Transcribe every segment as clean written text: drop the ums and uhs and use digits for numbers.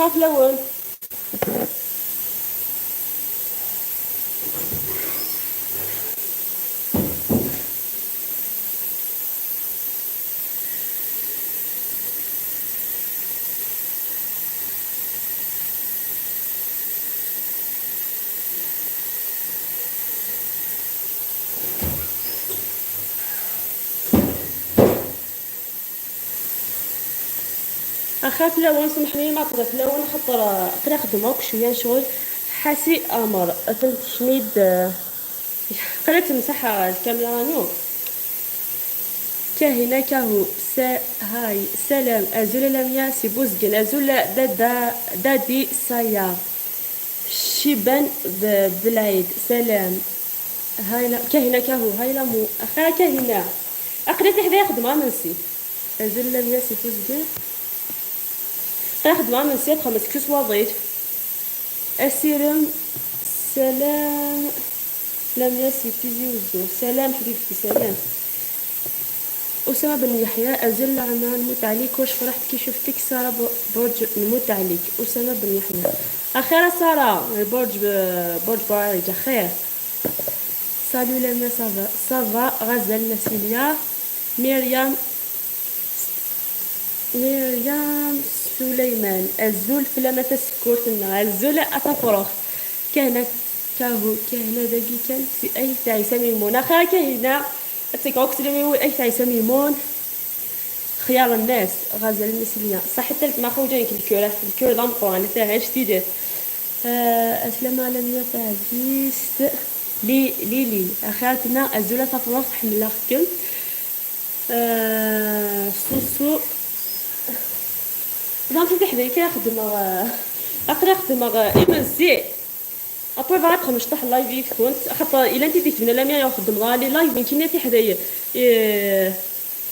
أخاف لون. أخاف لون، سمحني ما قدرت لون خاطر قرا خدمة شوية شغل حاسي أمر أثنت شميد قريت تمسح الكاميرا نو كاهنة كاهو هاي سلام أزول لميا سي بوزجن أزول دادي سايا شيبان بالعيد سلام هاي كاهنة كاهو هاي لامو أخا كاهنة أقريت حدا خدمة منسي أزول لميا سي بوزجن خدمة من سيت خمس كيس وظيف السيرم سلام لم يسي تيزي وزو سلام حبيبتي سلام أسامة بن يحيى أزل عمان نموت عليك واش فرحت كي شفتك سارة برج نموت عليك أسامة بن يحيى أخيرا سارة برج بعيد أخير سالو لما سافا غزل نسيليا مريم سليمان الزول فلامة سكورتنا الزول أتفرخ كهنة كهنة دقي كان في أي تعيسة ميمون أخا كهنة أتكوك سلمي أي تعيسة ميمون خيار الناس غزل المسلية صح التلت ما خوجينك الكورة ضم قرآن تاعش تيجات أسلم على مية تعزيست لي أخاتنا الزول أتفرخ حمل أخكم سوسو دونك تحدي كنخدم اقرا خدمه ايمنسي ابري بعد 15 لايف كنت خاطر الا انت تكتبنا لا ميا يخدم لي لايف يمكن تي حدايا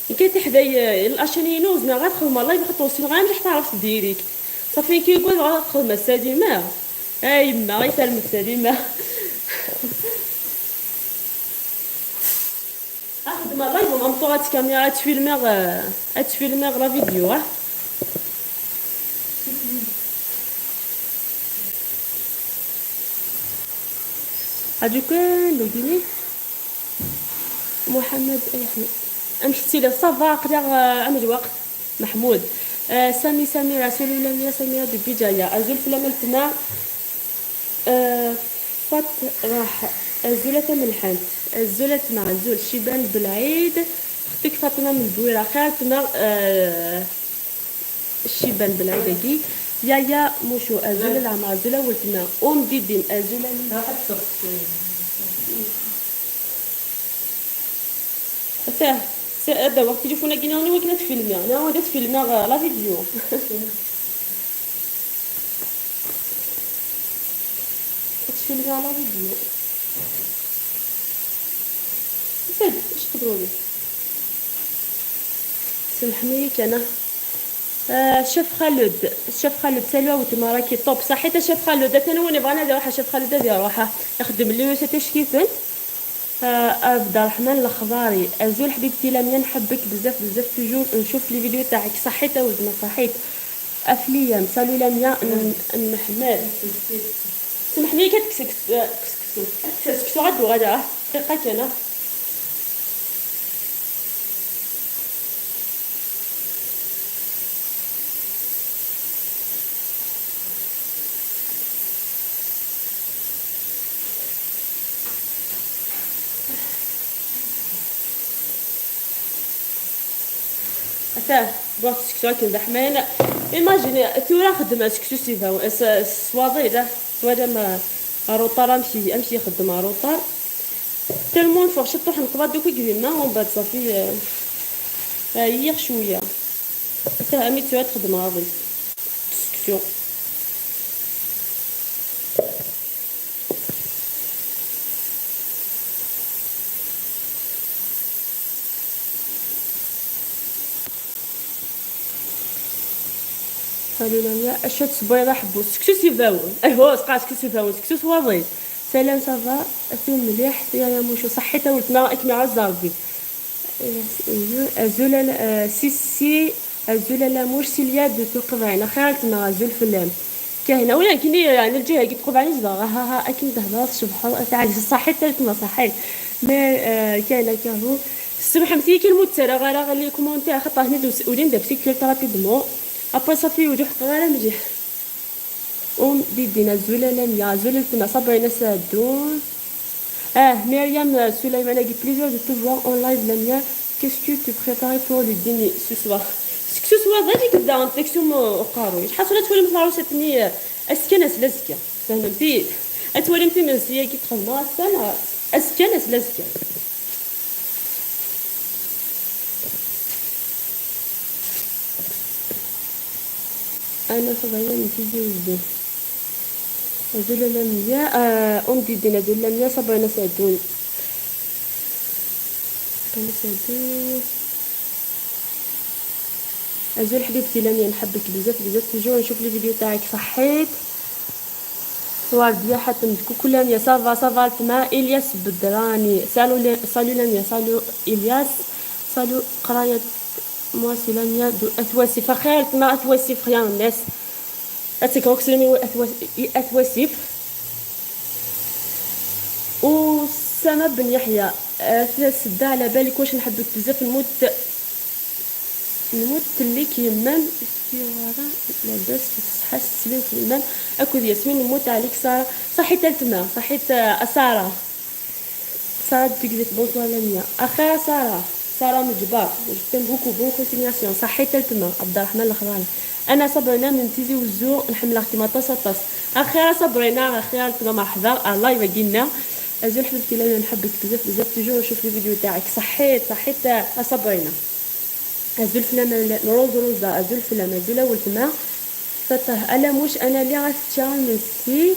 يمكن تي حدايا الاشينينو زنا غتخدم لايف خاطر وصل غير مش تعرف ديريك صافي كي يقول غتخدم السادمه اي ما غيسلم السادمه اخدم لايف ومطورات كاميرا تفيلمي لا فيديو هادو كان لوجيني محمد احمد امشتي له صافا قرا عمل وقت محمود سامي رسول الله سميرة بجاية أزول فلاملتنا فات راح أزولة ملحنت أزولة مع الزول شيبان بالعيد اختك فاطمة من البويرة خالتنا الشيبان بالعيد كي يا موشو أزولة العمر أزولة ولتنا ديدين أزولة هذا وقت تليفونا كينا انا وكنا تفيلمي انا ودات فيلمي لا فيديو تفيلمي لا فيديو سد اش تقولوا سمحني كان شيف خالد سلوى وتماراكي طوب صحيت شيف خالد انا وانا بغينا ندير واحد شيف خالد ديال روحه يخدم لي واش كيفن عبد الرحمن الخضاري أزول حبيبتي لميا نحبك بزاف توجور نشوف لي فيديو تاعك صحيت وزنا صحيت افليام سالو لميا محمد سمحني كتكسكسو غدا دقيقه كان بغات تسكتو كي زحمان ايماجيني تورا خدمه سكتو سيفا سواضي ولا ما روطار امشي يخدم روطار تلمون فوق شطوح نقبض دوك كبيما ومن بعد صافي هي شويه حتى امي تورا تخدم غادي سكتو قالوا لنا اشهد صبيره حبوا سكتو سيفاون ايوا سقا سكتو سيفاون سكتو صوابي سلام صافا اثو مليح يا موشو صحيت ولتنا اكمل على الزربي ازول سيسي أزول لامور سيليا دو تقبعنا خيرت ما أزول فلام كهنا ولا كني يعني الجهة كي تقبعني زبا ها أكيد هذا سبحان تعالي صحيت تلت ما صحيت ما كان كهو الصبح مسيي كلمة ترى غير اللي كومونتي خطاه ندوس ودين دابسي كلت رابيدمون أبا صافي وجوح غير مليح دينا زولا لميا زولا تما صبرنا سادون مريم سليمان a dit plaisir de te voir en live لميا qu'est-ce que tu prépares pour le dîner ce soir ce soir غادي كدا غنتكسوم وقارو حاصله تولي مثل عروستني اسكنس لازكا فهمتي اتولي انت من سيا كي تخدم السنه اسكنس لازكا انا صغيره من تيجي وزو زول لميا دي دينا زول لميا صبرنا سعدون أزول حبيبتي لميا نحبك بزاف بزاف توجور نشوف لي فيديو تاعك صحيت صور ديال حتى كل لميا صافا تما إلياس بدراني سالو لميا سالو إلياس سالو قراية مواسي لميا دو أثواسيف خير تما أثواسيف خيان الناس أتكوك سلمي أثواسيف وسما بن يحيى سدا على بالك واش نحبك بزاف نموت اللي كيمان استوارا لاباس في الصحة السلام كيمان أكد ياسمين نموت عليك سارة صحيت التما صحيت سارة تكذب بونسوار لميا أخا سارة مجبار جبتن بون كونتينياسيون صحيت التما عبد الرحمن الخضراني أنا صبرنا من تيزي وزو نحمل اختي ما طاس أخيرا صبرنا أخيرا تما مرحبا الله يبقينا أزول حبيبتي لميا نحبك بزاف توجور نشوف الفيديو تاعك صحيت صبرنا أزول فلان روزا أزول فلان أزول أول تما فتاه ألا مش أنا اللي غتشان نسي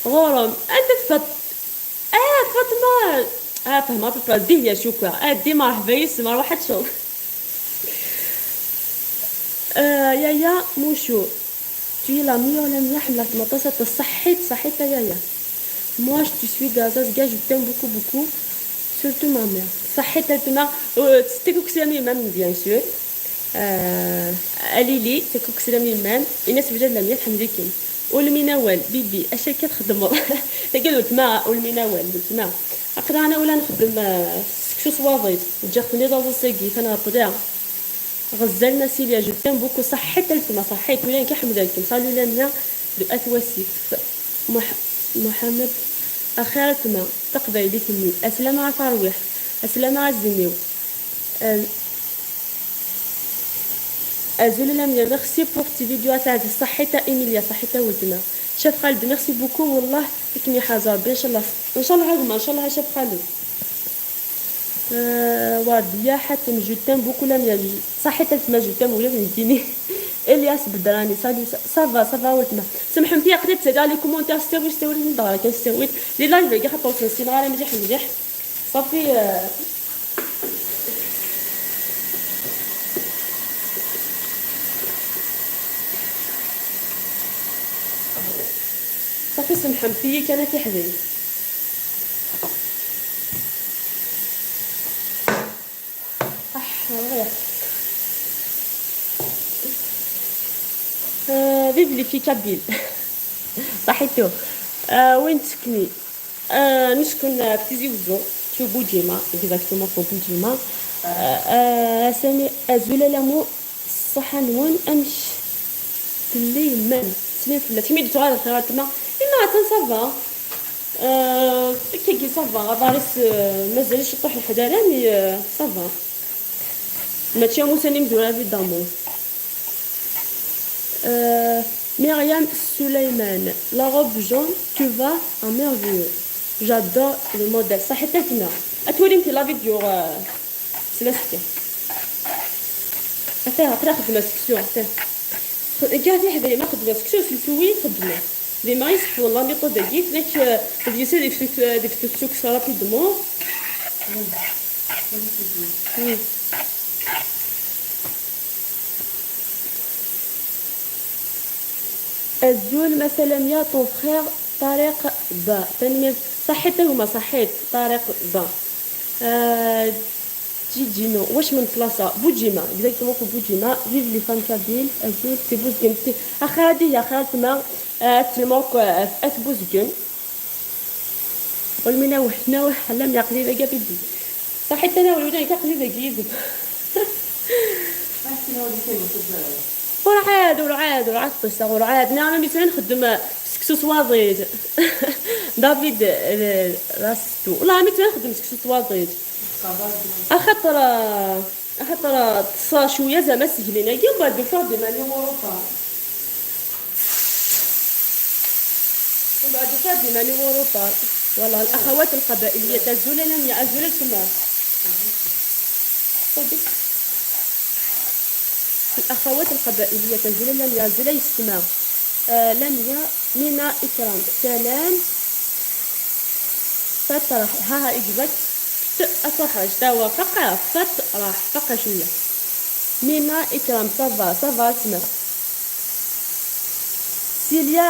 غورم أنت فاطمة فهمت فاطمة دي يا شكرا دي مرحبا يسمع واحد شغل يا موشو tu es la meilleure la حملت مطاسة صحيت يا moi je te suis Gaza je t'aime beaucoup surtout ma mère صحيت تما تيكوك سلامي مام بيان سور ليلي تيكوك سلامي مام الناس بجد لم يفهم ذيكين والمناول بيبي اش كتخدموا قالوا تما والمناول تما اقرا انا ولا نخدم شو صوابيط جاتني دازاكي كان طبيعه غزلنا سيليا جو تيم بوكو صحيت تما صحيت ولا كنحمدكم صالو لنا بأثواسيف محمد اخرتنا تقبل لي تمي اسلام على ترويح السلام عليكم أزول لميا ميرسي بوغ تي فيديو تاع صحيتا إيميليا صحيتا ولدنا شاف خالد ميرسي بوكو والله كني حاضر ان شاء الله هاكما ان شاء الله شاف خالد واديا حتى جوتام بوكو لميا صحيتا تما جوتام ولا فهمتيني الياس بدراني صافا ولدنا سمحوا لي قدرت تسالي لي كومونتير استوي من دارك استوي لي لايف كاع حطوا في السيناريو مليح صافي سمحوا لي كانت يحزن فيف لي في كابيل صحيتو وين تسكني نسكن في تيزي وزو في بوجيما اكزاكتومون في بوجيما سامي ازولا لامو الصحة نون امش اللي من سنين في اللاتي ميدو تغادر خيراتنا إما تنصفا كي صافا غاداريس مازالش يطيح الحدارة مي صافا ماشي موساني مزورة فيدامون مريم سليمان لا روب جون tu vas à merveilleux j'adore le modèle صحيت تما اتولي انت لا فيديو سلاسكي تاخذ المسكسيون كاع في حدايا ما خدمه سكسيون في الفوي خدمه ديما يصحوا لا ميثود كيف لك ديسي دي فيكسوكس رابيدمون الزول مثلا يا طون فخير طريق با تنمي صحيت هما صحيت طريق با تيجينو واش من بلاصه بوجيما اكزاكتومون في بوجيما فيف لي فام كابيل ازول في بوزكن اخي هادي يا خالتنا تلموك في بوزكن والمنا وحنا وحلا من قليله كاع بدي صحيت انا ولينا كاع قليله كيزب ورعاد طيسه ورعاد نعم مثلا نخدم سكسو سواضيد دافيد راستو والله مثلا نخدم سكسو سواضيد اخطر تصا شويه زعما سجلينا كي ومن بعد فور دي ماني وروطا ومن بعد فور دي ماني وروطا والله الاخوات القبائليه تزول لم يعزول الكمار الأخوات القبائلية تنزل لم يزل يستمع لم مينا إكرام سلام فترح ها إجبت أصحى توا فقع فترح فقع شوية مينا إكرام سافا تما Cilia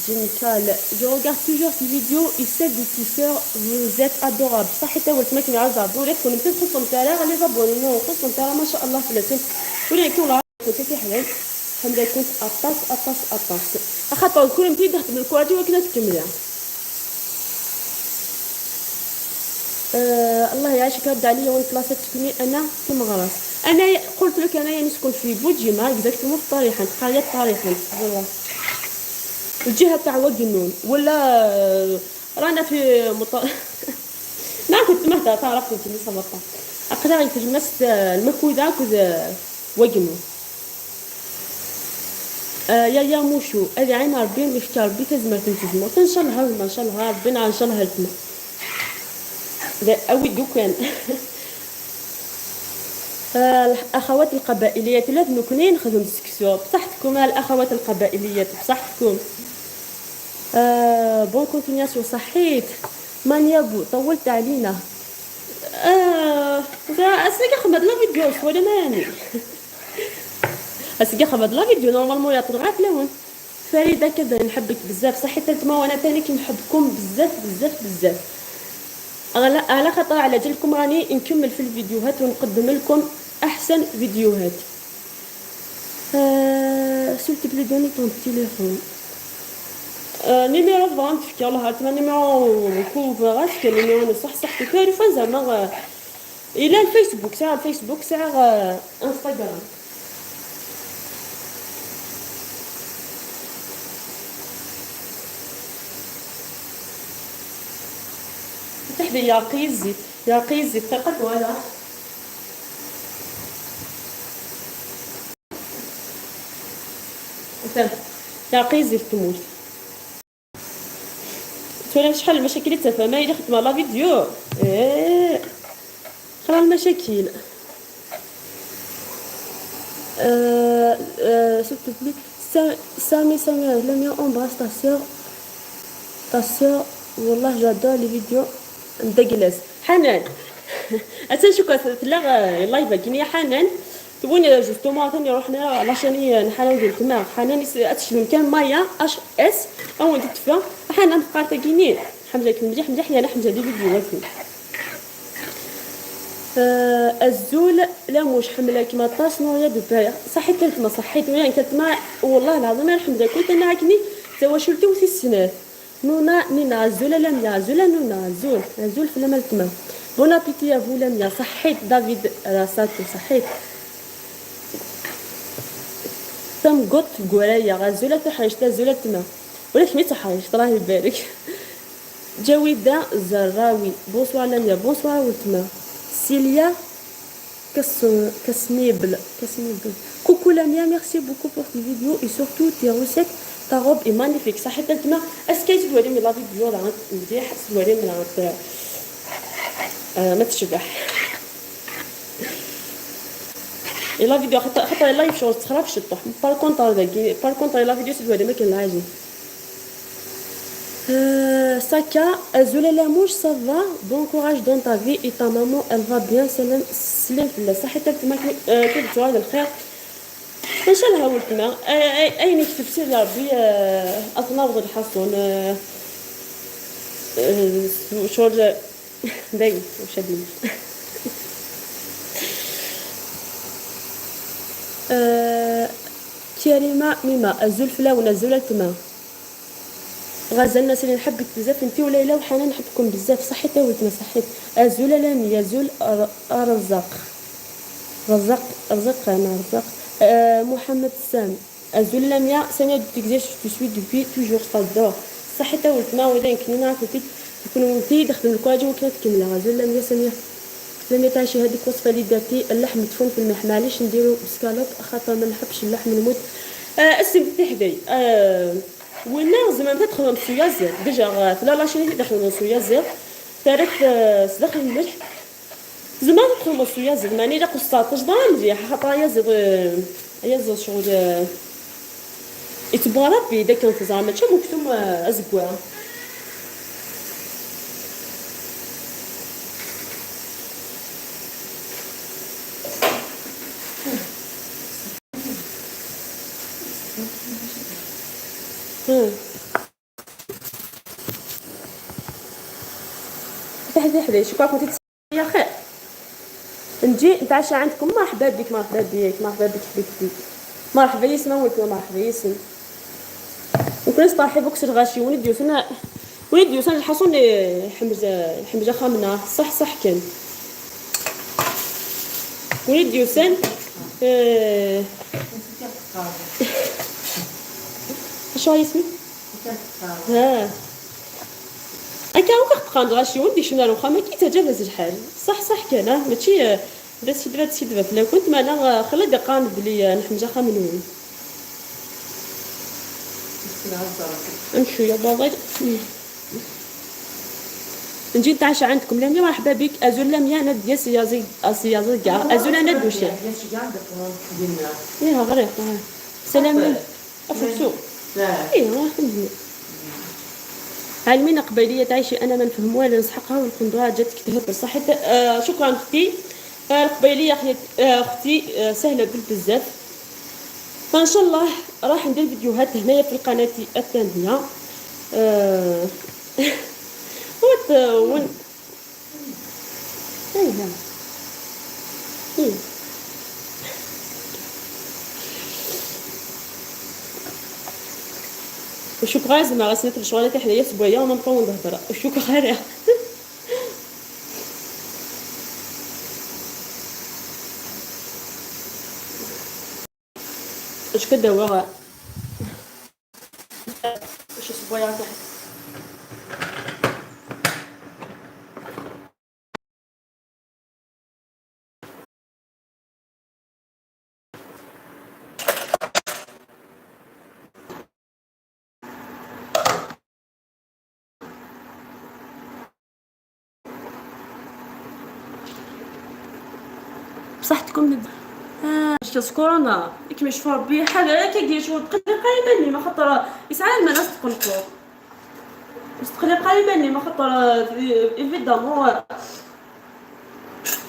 Jenkal, je regarde toujours ces vidéos et celles des tisseurs, vous êtes adorables. صحيت أول ما كنا عاوز عبدو لك كنا نبتدي خصهم تالا غادي يضبوني وخصهم تالا ما شاء الله فلاتين ولكن ولا كنت في حلال حمدا كنت أطاس أخاطر كل متي تخدم الكواليتي وكنا تكملها الله يعيشك رد عليا وين بلاصه تكوني انا في مغرس انا قلت لك انا نسكن في بوجيما اكزاكتومون في طريحان قريه طريحان الجهه تاع وقنون ولا رانا في ما كنت مهدا تعرف انت اللي صبرت اقدر في الناس المكوده كذا وقنون يا موشو هذه عين ربي مشكل ربي تزمر تنتزمر ان شاء الله ان شاء الله ربنا ان شاء الله هلتنا لا أوي دوكان الأخوات القبائليات لازم نكونين نخدم ديسكسيون بصحتكم الأخوات القبائليات بصحتكم بون كونتينياسيون صحيت مانيابو طولت علينا اسكي خمد لا فيديو ولا ماني اسكي خمد لا فيديو نورمالمون يا طلعت لون فريده كذا نحبك بزاف صحيت انتما وانا ثاني كنحبكم بزاف بزاف بزاف على خطر على جلكم راني نكمل في الفيديوهات ونقدم لكم احسن فيديوهات سلت بلي دوني طون تليفون نيميرو 20 في الله عرفت نيميرو كوفرات كان نيميرو صح كيف زعما الى الفيسبوك ساعه انستغرام تحدي يا قيزي دقيقة ولا يا قيزي تموت تولي شحال المشاكل تافهه ما يدخل مع لا فيديو خلال المشاكل s'il te plaît Sami لم embrasse ta sœur والله جادور لي فيديو ندقلس حنان اتنشكو تلاغ اللايف كينيا حنان تبوني جوستومون ثاني رحنا لاشاني نحاول ندير تما حنان اتشلم كان مايا اش اس او تدفى حنان قارته كيني حمزه مليح انا حمزه لي فيديو الزول لا مش حمله كيما طاس نوريا دو صحيت كانت ما صحيت وين كانت ما والله العظيم الحمد لله كنت انا عاكني توا شلتو في السنات نينا عزولة لم يعزولة نونا عزول في لما التمام بون ابيتي يا فو لم صحيت دافيد راساتو صحيت تم قط قولايا غزولة تحرشت زولة تمام ولكن ميت تحرشت راه يبارك جويدة زراوي بونسوار لم بونسوار والتمام سيليا كسميبل coucou Lamia, merci beaucoup pour tes vidéos et surtout tes recettes. Ta robe est magnifique. صحيت انتما اسكي تدوري من لا فيديو راه مليح تدوري من ما تشبح لا فيديو خاطر اللايف شو تخربش تطيح بار كونطر لا فيديو تدوري ما كاين العاجين Saka, Zula Lamouche, ça va, bon courage dans ta vie et ta maman, elle va bien, سلام في صحتك تما كيف جوال الخير ان شاء الله ولتنا اي نكتب سير ربي اطناوض الحصون شغل داي وشادين كريمه ميمه الزلفله ونزوله التما. غزال الناس اللي نحبك بزاف انتي وليلى وحنان نحبكم بزاف. صحيت ولتنا صحيت. زوله لاميه زول رزاق رزاق رزاق انا رزاق. محمد سام زول لاميه ساميه ديكزاش تو سوي دوبي توجور صدور. صحيت ولتنا ولا يمكن نعرفوا تكون ولتي دخل الكواجي وكانت كامله. زول لاميه ساميه لما تعيشي هذيك وصفه اللي درتي اللحم مدفون في الماء معليش نديرو بسكالوب خاطر ما نحبش اللحم الموت. اسم تحدي ونا زعما تدخل صويا زير ديجا في لاشين تدخل صويا زير تعرف تدخل الملح زعما تدخل صويا زير ماني لا قسطاطش ضان مليح خاطر يا زير شغل يتبغى ربي اذا كانت زعما تشوف مكتوم ازكوا. تحدي شكون كنتي يا خير نجي نتعشى عندكم. مرحبا بك مرحبا بك مرحبا بك حبيبتي مرحبا يسمع ولك مرحبا يسمع وكنت طاحي بوكس الغاشي وليدي وسنا الحصون حمزه خامنه صح كان وليدي وسن شو اسمي ها اكا وكتقان غاشي ولدي شنو الوخا ما كيتجاوز الحال صح كان ماشي بس دابا فلا كنت مالا خلي دقان بلي نحمجه خامنون نمشي يا بابا نجي نتعشى عندكم. لميا مرحبا بك ازول لميا ند يا سيازي كاع ازول ند وشي يا غريق سلام افرسو ايوا علمينا قبيليه تعيشي انا ما نفهم والو نسحقها والقندوره جاتك تهبل صحيت. شكرا اختي القبيليه اختي سهله بزاف فان شاء الله راح ندير فيديوهات هنايا في القناه الثانيه. ون وشوك غاز ما غسلت الشوالات حدايا سبويه وما نبقاو نهضر وشوك غير اش كداوا واش سبويه تحت بصحتكم. شاس كورونا كيما شوف ربي حاجه كيدير شغل قريبا لي ما خاطر يسعى لنا ناس تقلقوا بس قريبا لي ما خاطر ايفيدامون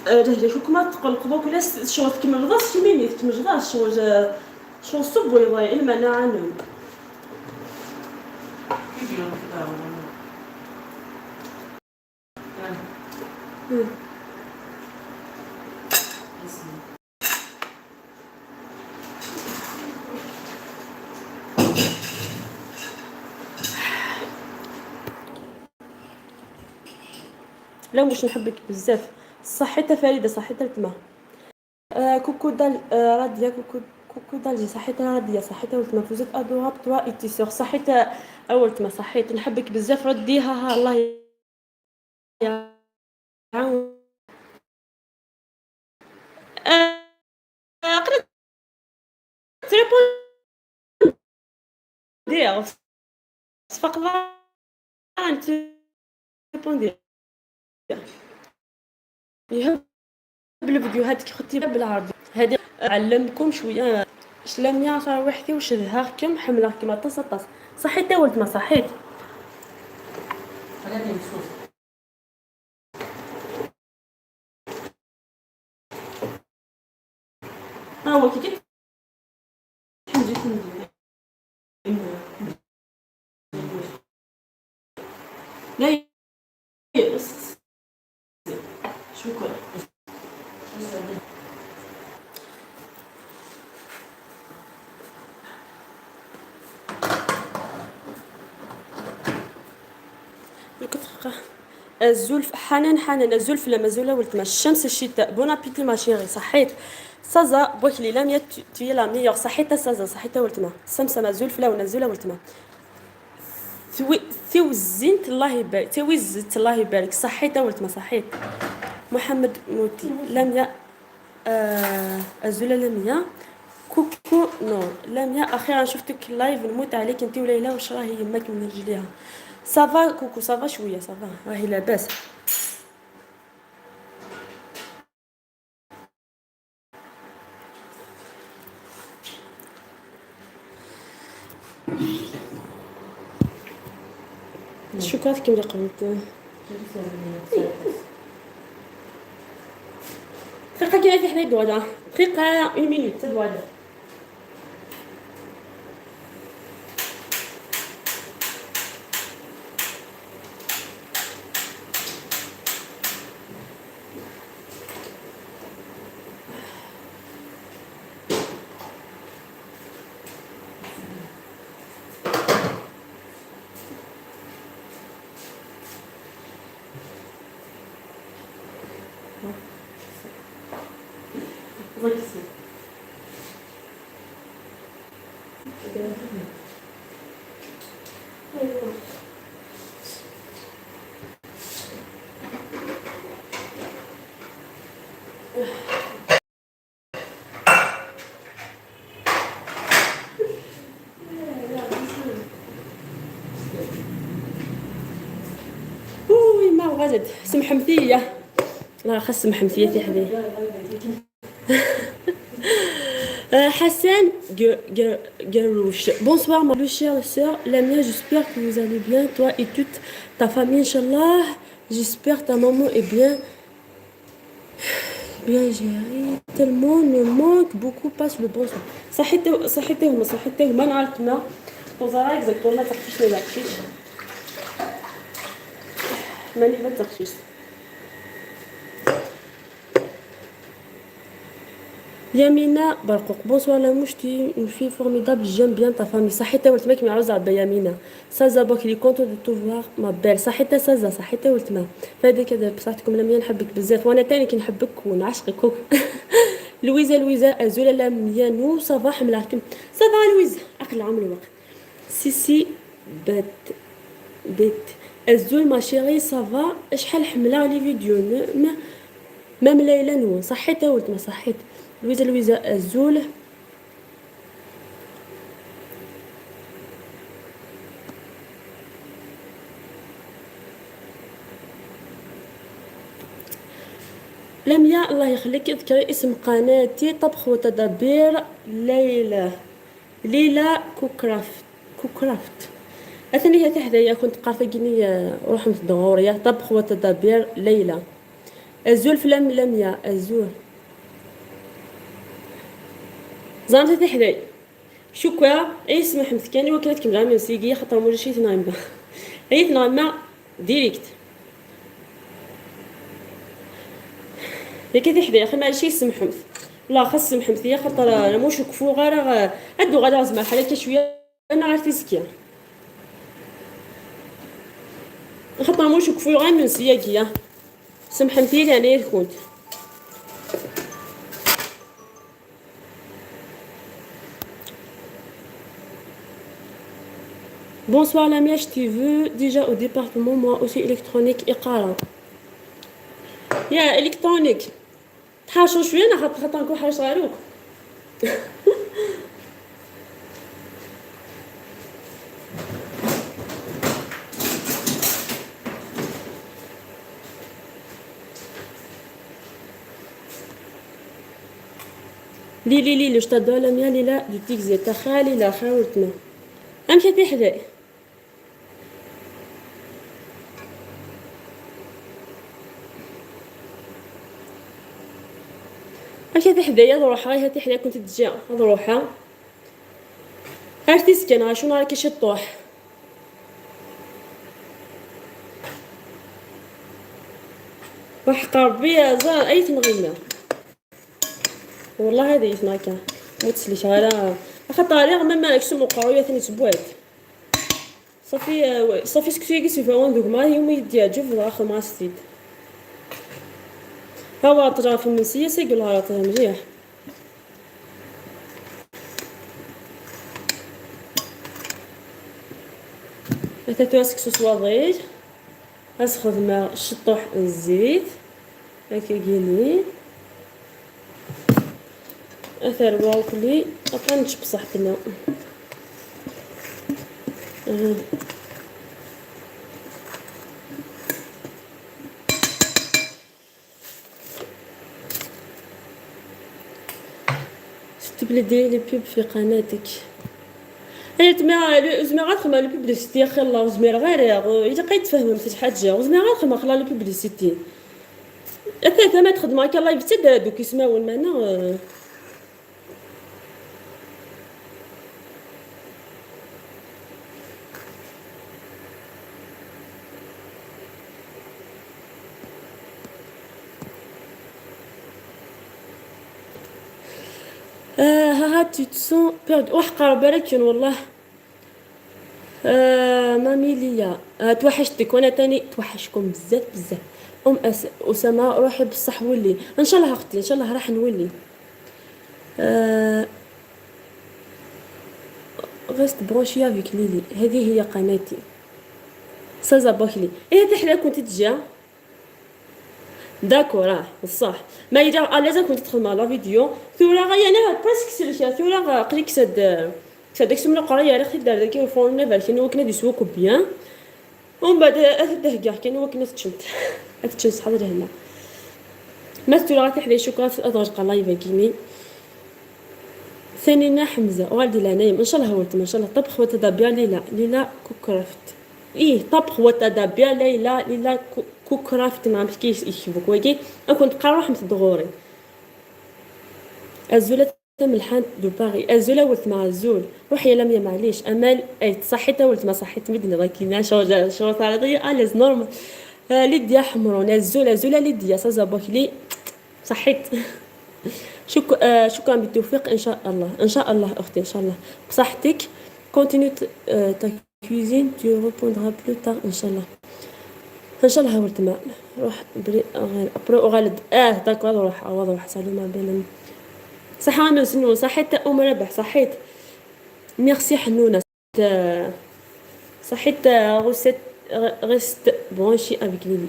رجلي شو كما تقلق دوك ولا شغل كيما غلاص كيما كيما غلاص شغل صب ويضيع المناعه نو لا مش نحبك بزاف. صحيتها فريده صحيتها تما. كوكو دال راديا كوكو دال صحيتها راديا صحيتها ولتما فوزت ادوراب توا ايتي سور صحيتها اول تما صحيت نحبك بزاف رديها ها الله يعاون. قريت تريبون دير فقط تريبون دير يهب الفيديوهات كي خدتي بالعربي هذه علمكم شويه شلون يعرف وحدي وشذهاكم حمله كما طاس صحيت ولت ما صحيت هو كي جيت لا بس شكرا الزلف حنان الزلف لا مازوله ولتما الشمس الشتاء بون ابيتي ما شيري صحيت سازا بوك لي لام تي لا ميور صحيت سازا صحيت ولتما سمسمه زلف لا ونزوله ولتما ثوزنت الله يبارك توزت الله يبارك صحيت ولتما صحيت محمد موتي لميا الزوله لميا كوكو نو لميا اخيرا شفتك لايف نموت عليك انت وليلى واش راهي يماك من رجليها صافا كوكو صافا شويه صافا راهي لاباس الشوكولاتة كيما قلت دقيقة كاين في حدايا الدواجة دقيقة 1 مينوت الدواجة وي ما غادد سمحمتيه لا خاص سمحمتيه في حدي Hassan Garouche. Bonsoir ma plus chère sœur Lamia, j'espère que vous allez bien, toi et toute ta famille, Inch'Allah. J'espère ta maman est bien gérée. Tellement me manque beaucoup, passe le bonsoir. صحيتهم ما نعرف ما وزراك زكتور ما تخفيش لا تخفيش ماني ما تخفيش Yamina Barkouk, bonsoir la mouche, tu es une fille formidable, j'aime bien ta famille. صحيتها ولتما كيما عاوز عبا يمينة. سازا باك لي كونتو دو تو فوار ما بيل. صحيتها سازا صحيتها ولتما. فهاديك هذا بصحتكم لميا نحبك بزاف وانا تاني كي نحبك ونعشقك. لويزا ازولا لميا نو صافا حملاتكم. صافا لويزا اقل عمر الوقت. سي بيت الزول ما شيري صافا شحال حمله لي فيديو ما ملايله نو صحيتها ولتما صحيت. لويزا الزول لميا الله يخليك اذكري اسم قناتي طبخ وتدبير ليلى كوكرافت اثني هي حدايا كنت قارفيني روح متدوريه طبخ وتدبير ليلى الزول في لميا الزول زعما حدايا شكرا اسم حمد كاني وكلت كيما غامي نسيقي خاطر موجي شي تنايمه هي تنايمه ديريكت ياك حدايا خا ماشي اسم حمد لا خاص سمحمت يا خاطر انا موش كفو غير ادو غادا زعما حالك شويه انا عرفتي سكيا خاطر موش كفو غير من سياكيه سمحمتي لي انا كنت Bonsoir Lamia, je t'ai vu déjà au département, moi aussi électronique إقالة. يا إلكترونيك تحاشوا شوية أنا خاطر نكون حاجة صغيروك. لي je t'adore Lamia ليلى du تيكزي تخالي لا خاولتنا. أمشي حداي. هاتي حدايا نروح هاتي حدايا كنت تجي نروحها هاتي سكن شنو راكي شطوح واحد ربي زار اي تنغينا والله هذا يتناكا متسليش على خاطر غير ما مالكش مقاويه ثاني تبوات صافي سكتو يجي سيفاون دوك ما يوم يديها جوف اخر ما ستيد هوا طرا في المنسية سيقول لها طرا مليح مثلا سكسو صواغير اسخذ مع الشطوح الزيت هكا قيلين اثر بروكلي ابقى نشب صحتنا تبلي ديري لي بوب في قناتك زعما غنخدم على البوبليسيتي اخي الله زمير غير الا بقيت تفهم شي حاجه زعما غنخدم على البوبليسيتي حتى ما تخدم هكا لايف حتى هادوك يسمعوا معنا ها tu te sens perdu وحقر بالك والله مامي ليا توحشتك وانا تاني توحشكم بزاف بزاف اسامه روحي بصح ولي ان شاء الله اختي ان شاء الله راح نولي غيست برونشي افيك ليلي هذه هي قناتي سازا باكلي ايه تحلا كنت تجي داكور بصح ما الا لازم كنت تدخل مع لا فيديو ثورا غير انا بريسك سيليا ثورا قريك سدك سمنا قرايه راه دار داك فورنا فالكين وكنا ديسوكو بيان ومن بعد اتدهكا كاين وكنا تشمت اتشز حاضر هنا ما ثورا تحلي شكرا ادغرق لايف كيمي ثانينا حمزه والدي لا نايم ان شاء الله هولت ما شاء الله طبخ وتدابيا ليلى كوكرافت ايه طبخ وتدابيا ليلى كوكرافت ما عرفتش كيف يشبك وكي كنت قاروح متدغوري الزوله ملحان دو باغي الزوله ولت مع الزول روحي يا لميا معليش امال اي صحيت ولت ما صحيت مدني راكينا شو طالعيه اليز نورمال ليديا حمرون الزوله ليديا سازابوك لي صحيت شكرا بالتوفيق ان شاء الله ان شاء الله اختي ان شاء الله بصحتك كونتينيو تا كوزين tu répondras plus tard ان شاء الله ان شاء الله هاولت ما روح برو غالد داكور روح سالوما بين صح انا سنو صحيت ام ربح صحيت ميرسي حنونه صحيت غست برونشي افيك ليلي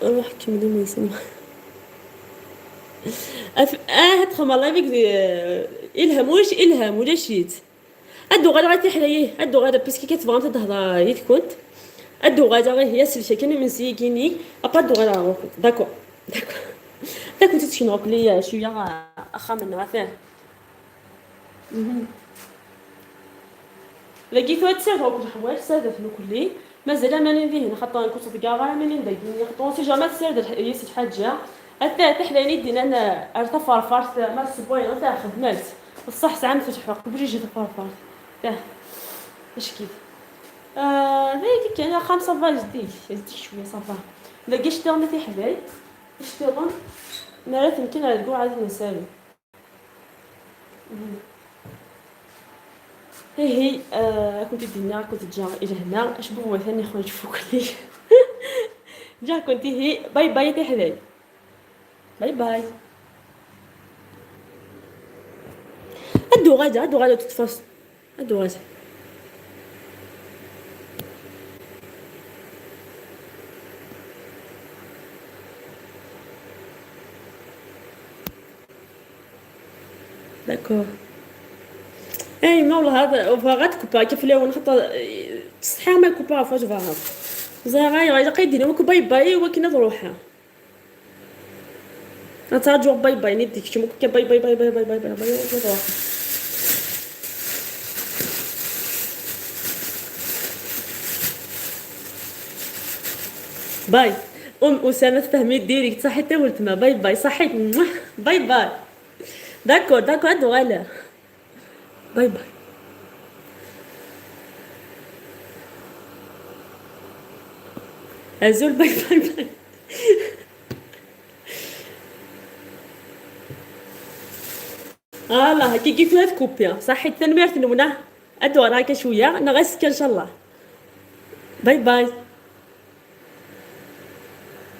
روح كملي ما يسمع هتخم الله يبيك الهم ولا شيت ادو غادا غاتي حلايه ادو غادا باسكي كتبغى تهضر يد كنت ادو غادا غير هي سلشة كان من سيكيني ابا دو غادا داكو كنت تشنوك لي شويه اخا من عفاه لقيت واحد سافر كل حوايج سافر في كلي مازال ماني فيه خاطر كنت تقاغا ماني ندقني خاطر سي جامع سير يسد حاجه حتى تحلاني دينا انا ارتفع فرت ما سبوي تاع خدمات بصح ساعه نفتح قبل يجي تفرفر تاه اش كيف هيك كان 5 فاج جديد شويه صافا لقيت شتغل في حبايب اشتغل مرات يمكن على تقول عادي نسالي هي كنت دينا كنت جا الى هنا اش بغوا ثاني خرج فوق لي جا كنت هي باي باي تحلي باي باي ادو غادا تتفاصل ادو غادا داكور اي ما والله هذا فغات كوبا كيف لون خاطر تصحى ما كوبا فاش فاهم زي غاي قيدينا وكو باي باي وكنا نروحها نتاجو باي باي نديك شمو كي باي باي باي باي باي باي باي نروح باي اسامه فهمي ديريكت صحيت ولت ما باي باي صحيت باي باي داكور هادو غالا باي باي ازول باي باي باي لا كي كيف كوبيا صحي التنمير تنمنا ادوار هكا شويه نغسك ان شاء الله. باي باي.